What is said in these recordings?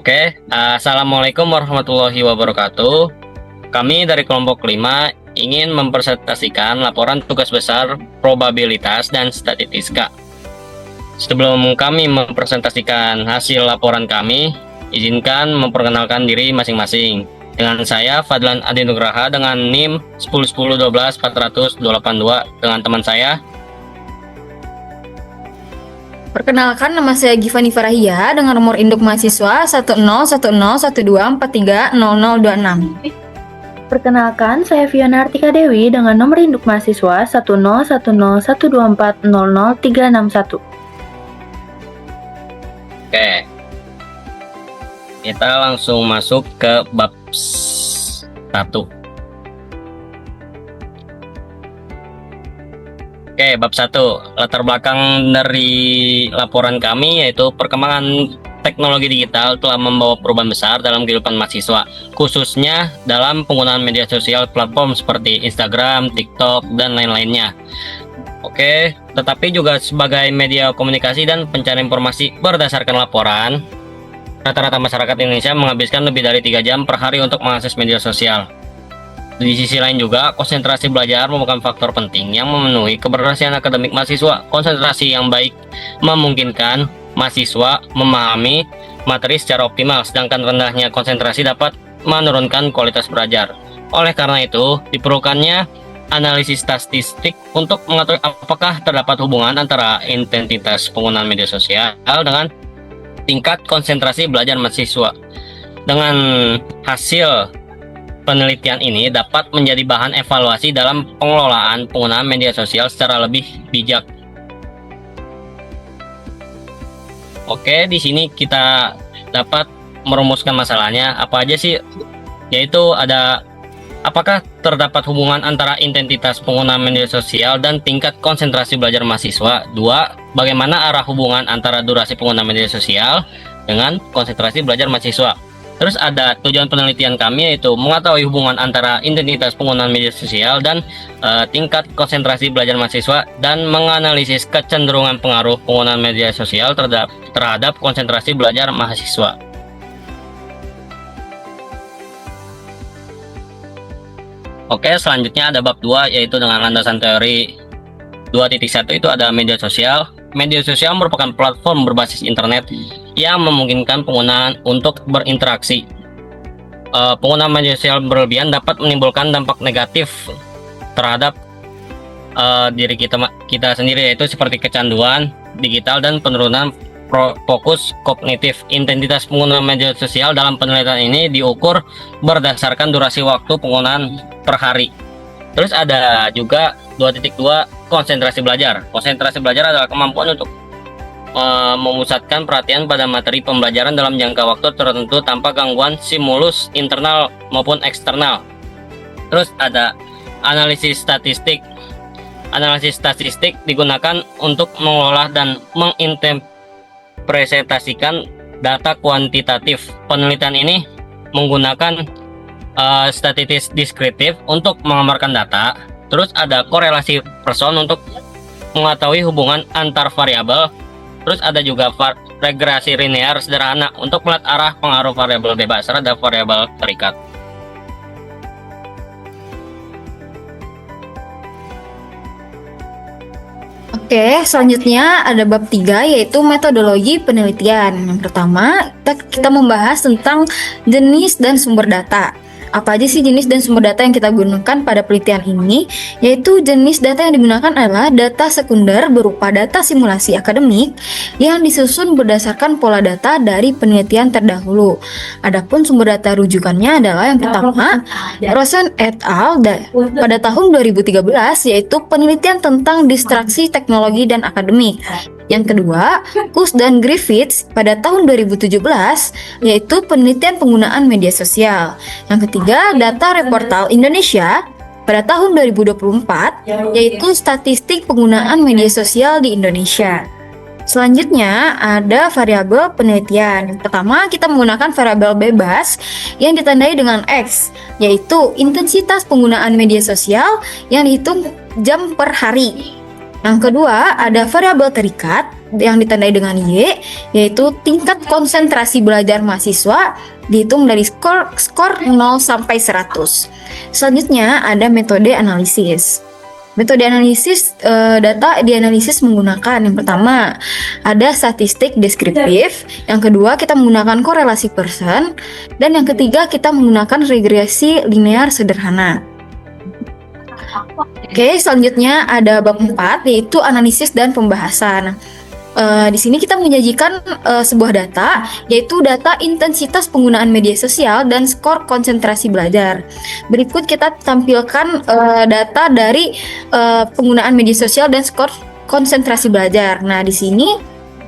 Oke, Assalamualaikum warahmatullahi wabarakatuh. Kami dari kelompok 5 ingin mempresentasikan laporan tugas besar probabilitas dan statistika. Sebelum kami mempresentasikan hasil laporan kami, izinkan memperkenalkan diri masing-masing. Dengan saya, Fadlan Adi Nugraha dengan NIM 101012482 dengan teman saya. Perkenalkan, nama saya Givani Farahia dengan nomor induk mahasiswa 1010124300026. Perkenalkan, saya Fiona Artika Dewi dengan nomor induk mahasiswa 1010124000361. Oke, kita langsung masuk ke bab 1. Oke, bab 1. Latar belakang dari laporan kami yaitu perkembangan teknologi digital telah membawa perubahan besar dalam kehidupan mahasiswa, khususnya dalam penggunaan media sosial platform seperti Instagram, TikTok, dan lain-lainnya. Oke, tetapi juga sebagai media komunikasi dan pencarian informasi berdasarkan laporan, rata-rata masyarakat Indonesia menghabiskan lebih dari 3 jam per hari untuk mengakses media sosial. Di sisi lain juga, konsentrasi belajar merupakan faktor penting yang memenuhi keberhasilan akademik mahasiswa. Konsentrasi yang baik memungkinkan mahasiswa memahami materi secara optimal, sedangkan rendahnya konsentrasi dapat menurunkan kualitas belajar. Oleh karena itu, diperlukannya analisis statistik untuk mengetahui apakah terdapat hubungan antara intensitas penggunaan media sosial dengan tingkat konsentrasi belajar mahasiswa. Dengan hasil penelitian ini dapat menjadi bahan evaluasi dalam pengelolaan penggunaan media sosial secara lebih bijak. Oke, di sini kita dapat merumuskan masalahnya apa aja sih? Yaitu ada apakah terdapat hubungan antara intensitas penggunaan media sosial dan tingkat konsentrasi belajar mahasiswa? 2. Bagaimana arah hubungan antara durasi penggunaan media sosial dengan konsentrasi belajar mahasiswa? Terus ada tujuan penelitian kami yaitu mengetahui hubungan antara intensitas penggunaan media sosial dan tingkat konsentrasi belajar mahasiswa dan menganalisis kecenderungan pengaruh penggunaan media sosial terhadap konsentrasi belajar mahasiswa. Oke, selanjutnya ada bab 2 yaitu dengan landasan teori 2.1 itu ada media sosial. Media sosial merupakan platform berbasis internet yang memungkinkan penggunaan untuk berinteraksi. Penggunaan media sosial berlebihan dapat menimbulkan dampak negatif terhadap diri kita sendiri, yaitu seperti kecanduan digital dan penurunan fokus kognitif. Intensitas penggunaan media sosial dalam penelitian ini diukur berdasarkan durasi waktu penggunaan per hari. Terus ada juga 2.2 konsentrasi belajar. Konsentrasi belajar adalah kemampuan untuk memusatkan perhatian pada materi pembelajaran dalam jangka waktu tertentu tanpa gangguan stimulus internal maupun eksternal. Terus ada analisis statistik. Analisis statistik digunakan untuk mengolah dan menginterpretasikan data kuantitatif. Penelitian ini menggunakan statistik deskriptif untuk menggambarkan data. Terus ada korelasi person untuk mengetahui hubungan antar variabel. Terus ada juga regresi linear sederhana untuk melihat arah pengaruh variabel bebas terhadap variabel terikat. Oke, selanjutnya ada bab 3 yaitu metodologi penelitian. Yang pertama, kita membahas tentang jenis dan sumber data. Apa aja sih jenis dan sumber data yang kita gunakan pada penelitian ini? Yaitu jenis data yang digunakan adalah data sekunder berupa data simulasi akademik yang disusun berdasarkan pola data dari penelitian terdahulu. Adapun sumber data rujukannya adalah yang pertama, Rosen et al. Pada tahun 2013 yaitu penelitian tentang distraksi teknologi dan akademik. Yang kedua, Kus dan Griffiths pada tahun 2017 yaitu penelitian penggunaan media sosial. Yang ketiga, Data Reportal Indonesia pada tahun 2024 yaitu statistik penggunaan media sosial di Indonesia. Selanjutnya ada variabel penelitian. Pertama, kita menggunakan variabel bebas yang ditandai dengan X, yaitu intensitas penggunaan media sosial yang dihitung jam per hari. Yang kedua, ada variabel terikat yang ditandai dengan Y, yaitu tingkat konsentrasi belajar mahasiswa dihitung dari skor 0 sampai 100. Selanjutnya ada metode analisis. Metode analisis data dianalisis menggunakan yang pertama ada statistik deskriptif, yang kedua kita menggunakan korelasi Pearson, dan yang ketiga kita menggunakan regresi linear sederhana. Oke, selanjutnya ada bab 4 yaitu analisis dan pembahasan. Di sini kita menyajikan sebuah data, yaitu data intensitas penggunaan media sosial dan skor konsentrasi belajar. Berikut kita tampilkan data dari penggunaan media sosial dan skor konsentrasi belajar. Nah, di sini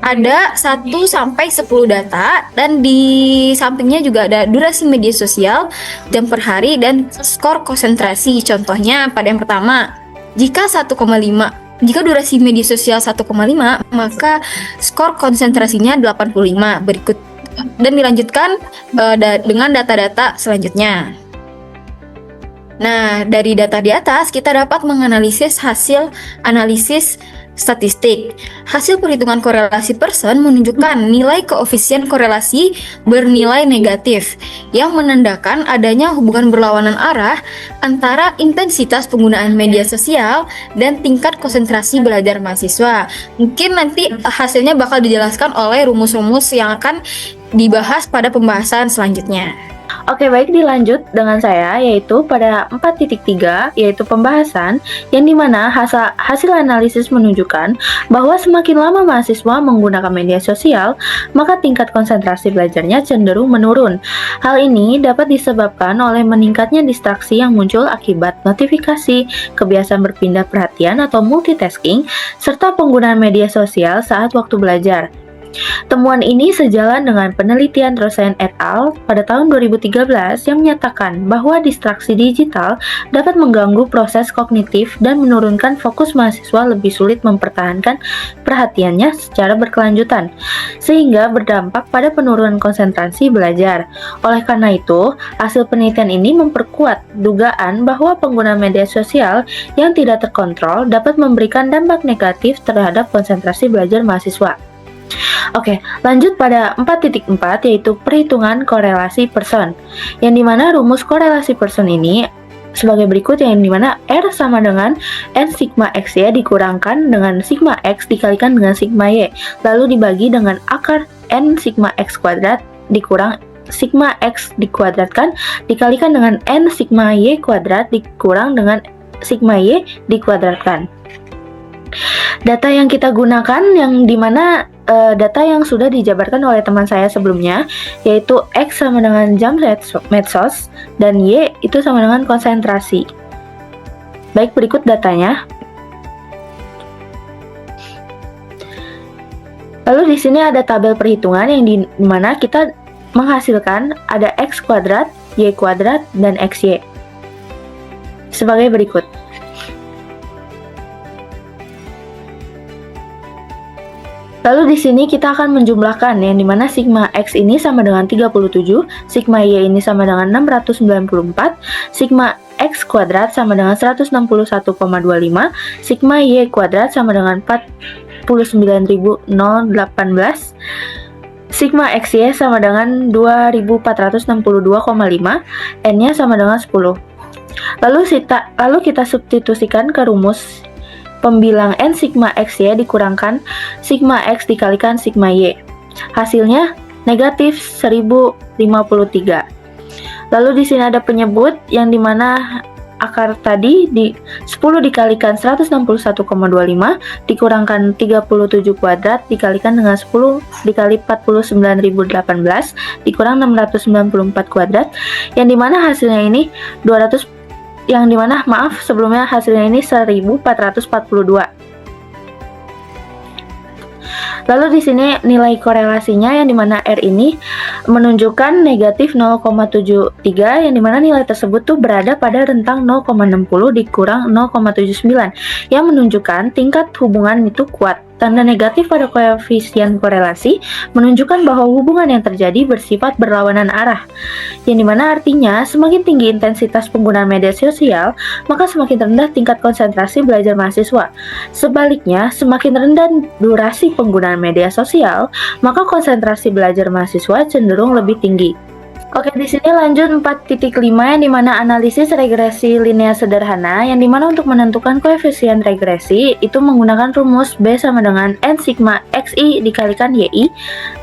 ada 1 sampai 10 data, dan di sampingnya juga ada durasi media sosial, jam per hari, dan skor konsentrasi. Contohnya pada yang pertama, jika durasi media sosial 1,5, maka skor konsentrasinya 85. Berikut dan dilanjutkan dengan data-data selanjutnya. Nah, dari data di atas kita dapat menganalisis hasil analisis statistik. Hasil perhitungan korelasi Pearson menunjukkan nilai koefisien korelasi bernilai negatif yang menandakan adanya hubungan berlawanan arah antara intensitas penggunaan media sosial dan tingkat konsentrasi belajar mahasiswa. Mungkin nanti hasilnya bakal dijelaskan oleh rumus-rumus yang akan dibahas pada pembahasan selanjutnya. Oke, baik, dilanjut dengan saya, yaitu pada 4.3, yaitu pembahasan, yang dimana hasil analisis menunjukkan bahwa semakin lama mahasiswa menggunakan media sosial, maka tingkat konsentrasi belajarnya cenderung menurun. Hal ini dapat disebabkan oleh meningkatnya distraksi yang muncul akibat notifikasi, kebiasaan berpindah perhatian atau multitasking, serta penggunaan media sosial saat waktu belajar. Temuan ini sejalan dengan penelitian Rosen et al. Pada tahun 2013 yang menyatakan bahwa distraksi digital dapat mengganggu proses kognitif dan menurunkan fokus mahasiswa, lebih sulit mempertahankan perhatiannya secara berkelanjutan, sehingga berdampak pada penurunan konsentrasi belajar. Oleh karena itu, hasil penelitian ini memperkuat dugaan bahwa penggunaan media sosial yang tidak terkontrol dapat memberikan dampak negatif terhadap konsentrasi belajar mahasiswa. Oke, lanjut pada 4.4, yaitu perhitungan korelasi Pearson, yang dimana rumus korelasi Pearson ini sebagai berikut, yang dimana R sama dengan N sigma XY dikurangkan dengan sigma X dikalikan dengan sigma Y, lalu dibagi dengan akar N sigma X kuadrat dikurang sigma X dikuadratkan dikalikan dengan N sigma Y kuadrat dikurang dengan sigma Y dikuadratkan. Data yang kita gunakan yang dimana data yang sudah dijabarkan oleh teman saya sebelumnya, yaitu X sama dengan jam medsos dan Y itu sama dengan konsentrasi. Baik, berikut datanya. Lalu di sini ada tabel perhitungan yang dimana kita menghasilkan ada X kuadrat, Y kuadrat, dan XY sebagai berikut. Lalu di sini kita akan menjumlahkan, yang dimana sigma X ini sama dengan 37, sigma Y ini sama dengan 694, sigma X kuadrat sama dengan 161,25, sigma Y kuadrat sama dengan 49.018, sigma XY sama dengan 2462,5, N-nya sama dengan 10. Lalu kita substitusikan ke rumus pembilang N sigma XY dikurangkan sigma X dikalikan sigma Y. Hasilnya negatif 1053. Lalu di sini ada penyebut, yang dimana akar tadi di 10 dikalikan 161,25 dikurangkan 37 kuadrat dikalikan dengan 10 dikali 49.018 dikurang 694 kuadrat, yang dimana hasilnya ini 200, yang dimana sebelumnya hasilnya ini 1442. Lalu di sini nilai korelasinya, yang dimana R ini menunjukkan negatif 0,73, yang dimana nilai tersebut tuh berada pada rentang 0,60 dikurang 0,79, yang menunjukkan tingkat hubungan itu kuat. Tanda negatif pada koefisien korelasi menunjukkan bahwa hubungan yang terjadi bersifat berlawanan arah, yang dimana artinya semakin tinggi intensitas penggunaan media sosial, maka semakin rendah tingkat konsentrasi belajar mahasiswa. Sebaliknya, semakin rendah durasi penggunaan media sosial, maka konsentrasi belajar mahasiswa cenderung lebih tinggi. Oke, di sini lanjut 4.5 yang dimana analisis regresi linear sederhana, yang dimana untuk menentukan koefisien regresi itu menggunakan rumus B sama dengan N sigma XI dikalikan YI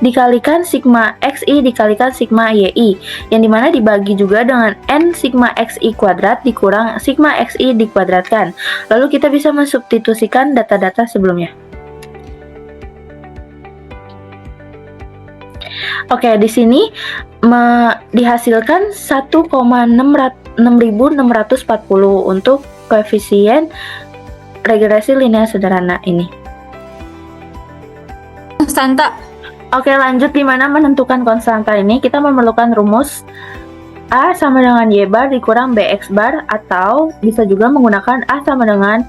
dikalikan sigma XI dikalikan sigma YI, yang dimana dibagi juga dengan N sigma XI kuadrat dikurang sigma XI dikuadratkan. Lalu kita bisa mensubstitusikan data-data sebelumnya. Oke, di sini dihasilkan 1,6640 untuk koefisien regresi linear sederhana ini. Konstanta. Oke, lanjut di mana menentukan konstanta ini kita memerlukan rumus A sama dengan Y bar dikurang BX bar, atau bisa juga menggunakan A sama dengan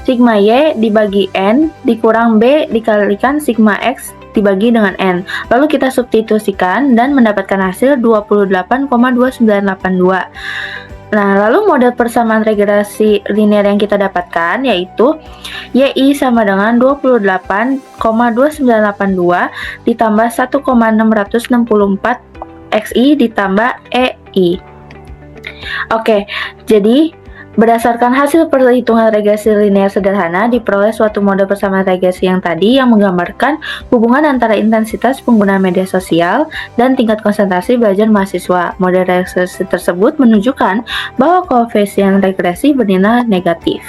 sigma Y dibagi N dikurang B dikalikan sigma X dibagi dengan N. Lalu kita substitusikan dan mendapatkan hasil 28,2982. Nah, lalu model persamaan regresi linear yang kita dapatkan yaitu YI sama dengan 28,2982 ditambah 1,664 XI ditambah EI. Oke, jadi berdasarkan hasil perhitungan regresi linear sederhana, diperoleh suatu model persamaan regresi yang tadi yang menggambarkan hubungan antara intensitas penggunaan media sosial dan tingkat konsentrasi belajar mahasiswa. Model regresi tersebut menunjukkan bahwa koefisien regresi bernilai negatif.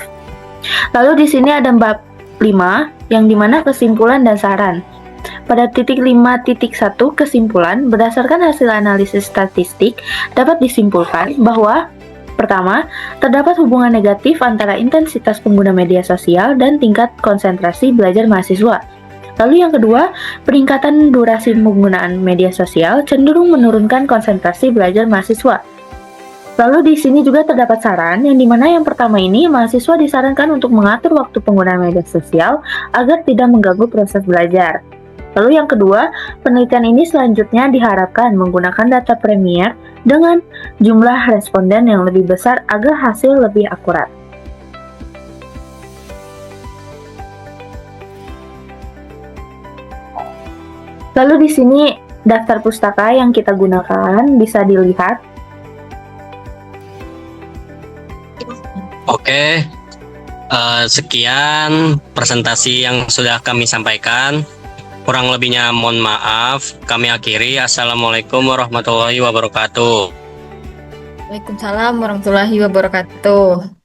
Lalu di sini ada bab 5 yang dimana kesimpulan dan saran. Pada titik 5.1 kesimpulan, berdasarkan hasil analisis statistik dapat disimpulkan bahwa pertama, terdapat hubungan negatif antara intensitas pengguna media sosial dan tingkat konsentrasi belajar mahasiswa. Lalu yang kedua, peningkatan durasi penggunaan media sosial cenderung menurunkan konsentrasi belajar mahasiswa. Lalu di sini juga terdapat saran yang dimana yang pertama ini mahasiswa disarankan untuk mengatur waktu penggunaan media sosial agar tidak mengganggu proses belajar. Lalu yang kedua, penelitian ini selanjutnya diharapkan menggunakan data Premier dengan jumlah responden yang lebih besar agar hasil lebih akurat. Lalu di sini daftar pustaka yang kita gunakan bisa dilihat. Oke, sekian presentasi yang sudah kami sampaikan. Kurang lebihnya mohon maaf. Kami akhiri. Assalamualaikum warahmatullahi wabarakatuh. Waalaikumsalam warahmatullahi wabarakatuh.